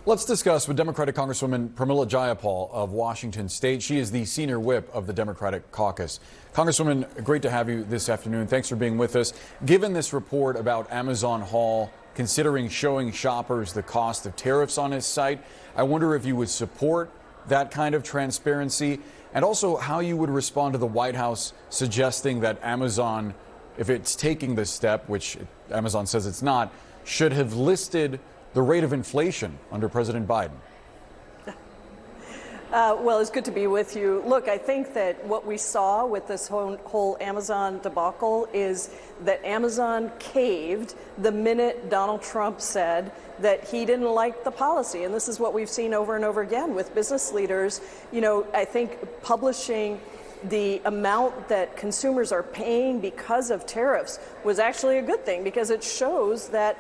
Let's discuss with Democratic Congresswoman Pramila Jayapal of Washington State. She is the senior whip of the Democratic caucus. Congresswoman, great to have you this afternoon. Thanks for being with us. Given this report about Amazon Hall considering showing shoppers the cost of tariffs on its site, I wonder if you would support that kind of transparency, and also how you would respond to the White House suggesting that Amazon, if it's taking this step, which Amazon says it's not, should have listed the rate of inflation under President Biden. Well, it's good to be with you. Look, I think that what we saw with this whole Amazon debacle is that Amazon caved the minute Donald Trump said that he didn't like the policy. And this is what we've seen over and over again with business leaders. You know, I think publishing the amount that consumers are paying because of tariffs was actually a good thing, because it shows that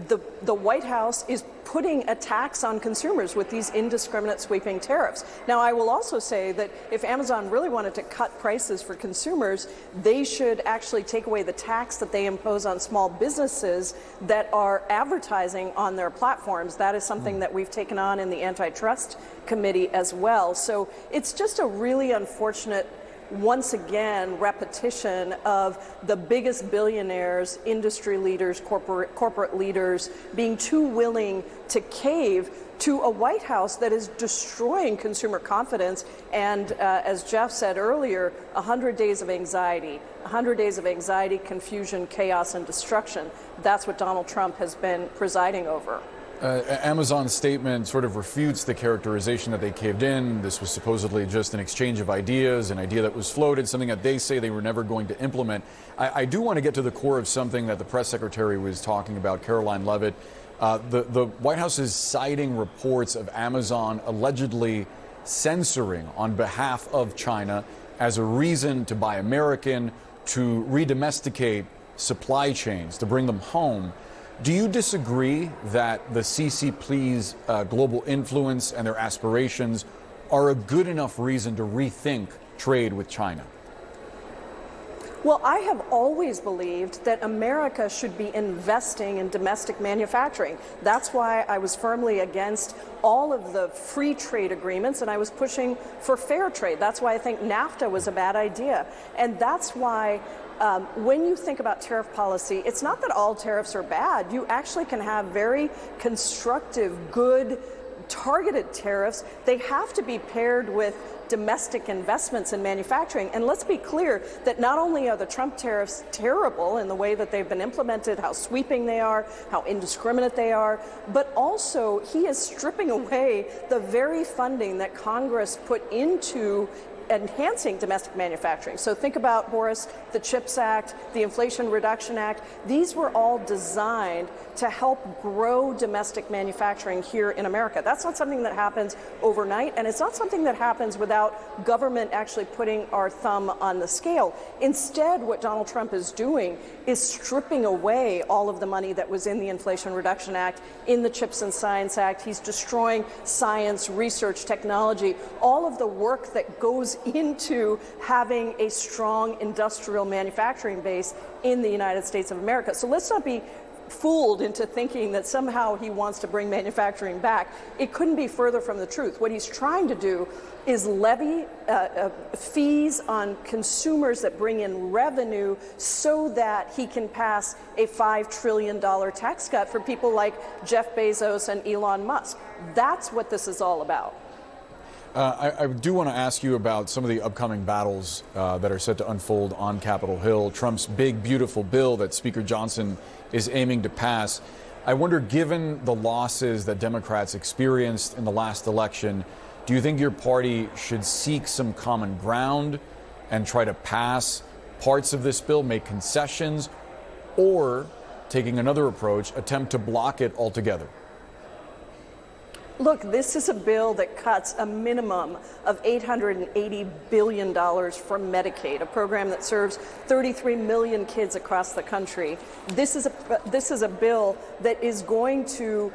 the White House is putting a tax on consumers with these indiscriminate sweeping tariffs. Now, I will also say that if Amazon really wanted to cut prices for consumers, they should actually take away the tax that they impose on small businesses that are advertising on their platforms. That is something that we've taken on in the Antitrust Committee as well. So it's just a really unfortunate, once again, repetition of the biggest billionaires, industry leaders, corporate leaders being too willing to cave to a White House that is destroying consumer confidence. And as Jeff said earlier, 100 days of anxiety, 100 days of anxiety, confusion, chaos, and destruction. That's what Donald Trump has been presiding over. Amazon's statement sort of refutes the characterization that they caved in. This was supposedly just an exchange of ideas, an idea that was floated, something that they say they were never going to implement. I do want to get to the core of something that the press secretary was talking about, Caroline Leavitt. The White House is citing reports of Amazon allegedly censoring on behalf of China as a reason to buy American, to redomesticate supply chains, to bring them home. Do you disagree that the CCP's global influence and their aspirations are a good enough reason to rethink trade with China? Well, I have always believed that America should be investing in domestic manufacturing. That's why I was firmly against all of the free trade agreements, and I was pushing for fair trade. That's why I think NAFTA was a bad idea. And that's why when you think about tariff policy, it's not that all tariffs are bad. You actually can have very constructive, good, targeted tariffs. They have to be paired with domestic investments in manufacturing. And let's be clear that not only are the Trump tariffs terrible in the way that they've been implemented, how sweeping they are, how indiscriminate they are, but also he is stripping away the very funding that Congress put into enhancing domestic manufacturing. So think about, Boris, the CHIPS Act, the Inflation Reduction Act. These were all designed to help grow domestic manufacturing here in America. That's not something that happens overnight, and it's not something that happens without government actually putting our thumb on the scale. Instead, what Donald Trump is doing is stripping away all of the money that was in the Inflation Reduction Act, in the CHIPS and Science Act. He's destroying science, research, technology, all of the work that goes into having a strong industrial manufacturing base in the United States of America. So let's not be fooled into thinking that somehow he wants to bring manufacturing back. It couldn't be further from the truth. What he's trying to do is levy fees on consumers that bring in revenue so that he can pass a $5 trillion tax cut for people like Jeff Bezos and Elon Musk. That's what this is all about. I do want to ask you about some of the upcoming battles that are set to unfold on Capitol Hill. Trump's big, beautiful bill that Speaker Johnson is aiming to pass. I wonder, given the losses that Democrats experienced in the last election, do you think your party should seek some common ground and try to pass parts of this bill, make concessions, or, taking another approach, attempt to block it altogether? Look, this is a bill that cuts a minimum of $880 billion from Medicaid, a program that serves 33 million kids across the country. This is a bill that is going to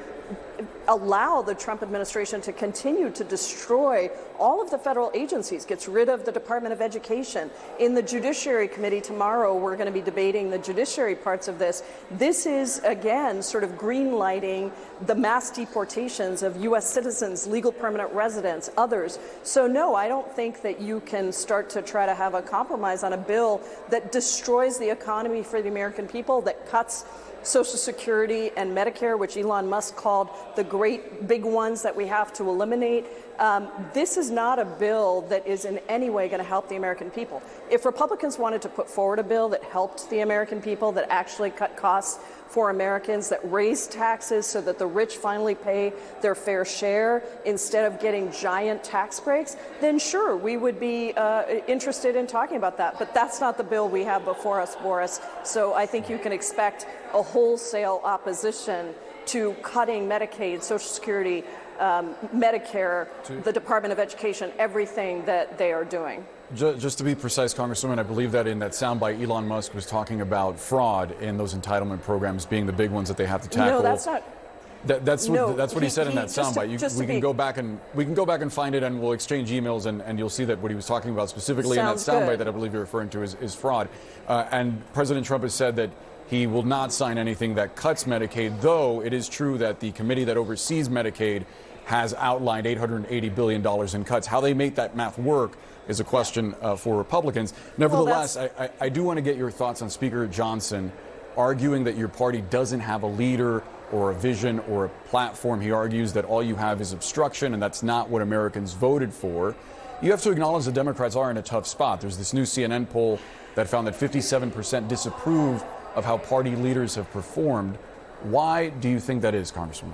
allow the Trump administration to continue to destroy all of the federal agencies, gets rid of the Department of Education. In the Judiciary Committee tomorrow, we're going to be debating the judiciary parts of this. This is, again, sort of green-lighting the mass deportations of U.S. citizens, legal permanent residents, others. So no, I don't think that you can start to try to have a compromise on a bill that destroys the economy for the American people, that cuts Social Security and Medicare, which Elon Musk called the great big ones that we have to eliminate. This is not a bill that is in any way going to help the American people. If Republicans wanted to put forward a bill that helped the American people, that actually cut costs for Americans, that raised taxes so that the rich finally pay their fair share instead of getting giant tax breaks, then sure, we would be interested in talking about that. But that's not the bill we have before us, Boris. So I think you can expect a wholesale opposition to cutting Medicaid, Social Security, Medicare, the Department of Education, everything that they are doing. Just to be precise, Congresswoman, I believe that in that soundbite, Elon Musk was talking about fraud in those entitlement programs being the big ones that they have to tackle. No, that's not. That's what he said in that soundbite. We can go back and find it, and we'll exchange emails, and you'll see that what he was talking about specifically in that soundbite that I believe you're referring to is fraud. And President Trump has said that he will not sign anything that cuts Medicaid, though it is true that the committee that oversees Medicaid has outlined $880 billion in cuts. How they make that math work is a question for Republicans. Nevertheless, I do want to get your thoughts on Speaker Johnson arguing that your party doesn't have a leader or a vision or a platform. He argues that all you have is obstruction, and that's not what Americans voted for. You have to acknowledge the Democrats are in a tough spot. There's this new CNN poll that found that 57% disapprove of how party leaders have performed. Why do you think that is, Congresswoman?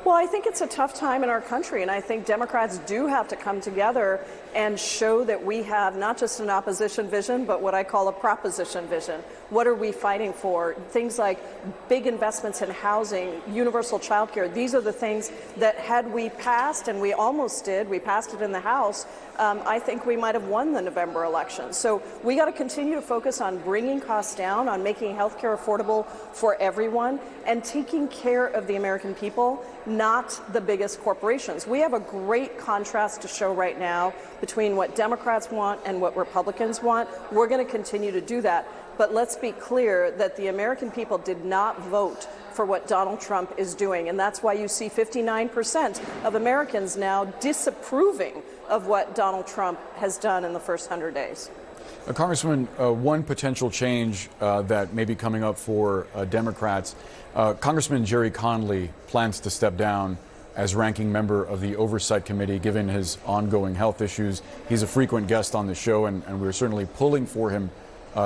Well, I think it's a tough time in our country, and I think Democrats do have to come together and show that we have not just an opposition vision, but what I call a proposition vision. What are we fighting for? Things like big investments in housing, universal child care. These are the things that had we passed, and we almost did, we passed it in the House, I think we might have won the November election. So we got to continue to focus on bringing costs down, on making health care affordable for everyone, and taking care of the American people, not the biggest corporations. We have a great contrast to show right now between what Democrats want and what Republicans want. We're going to continue to do that. But let's be clear that the American people did not vote for what Donald Trump is doing. And that's why you see 59% of Americans now disapproving of what Donald Trump has done in the first 100 days. Congressman, one potential change that may be coming up for Democrats, Congressman Jerry Connley plans to step down as ranking member of the Oversight Committee, given his ongoing health issues. He's a frequent guest on the show, and we're certainly pulling for him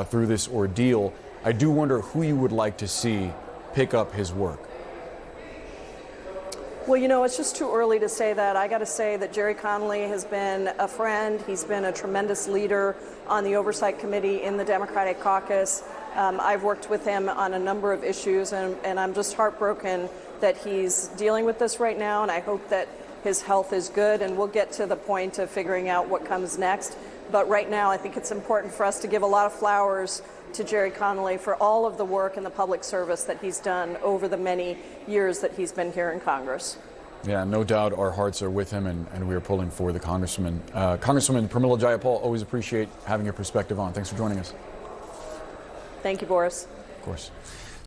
through this ordeal. I do wonder who you would like to see pick up his work. Well, you know, it's just too early to say that. I got to say that Jerry Connley has been a friend. He's been a tremendous leader on the Oversight Committee in the Democratic caucus. I've worked with him on a number of issues, and I'm just heartbroken that he's dealing with this right now, and I hope that his health is good, and we'll get to the point of figuring out what comes next. But right now, I think it's important for us to give a lot of flowers to Jerry Connley for all of the work and the public service that he's done over the many years that he's been here in Congress. Yeah, no doubt our hearts are with him, and we are pulling for the congressman. Congresswoman Pramila Jayapal, always appreciate having your perspective on. Thanks for joining us. Thank you, Boris. Of course.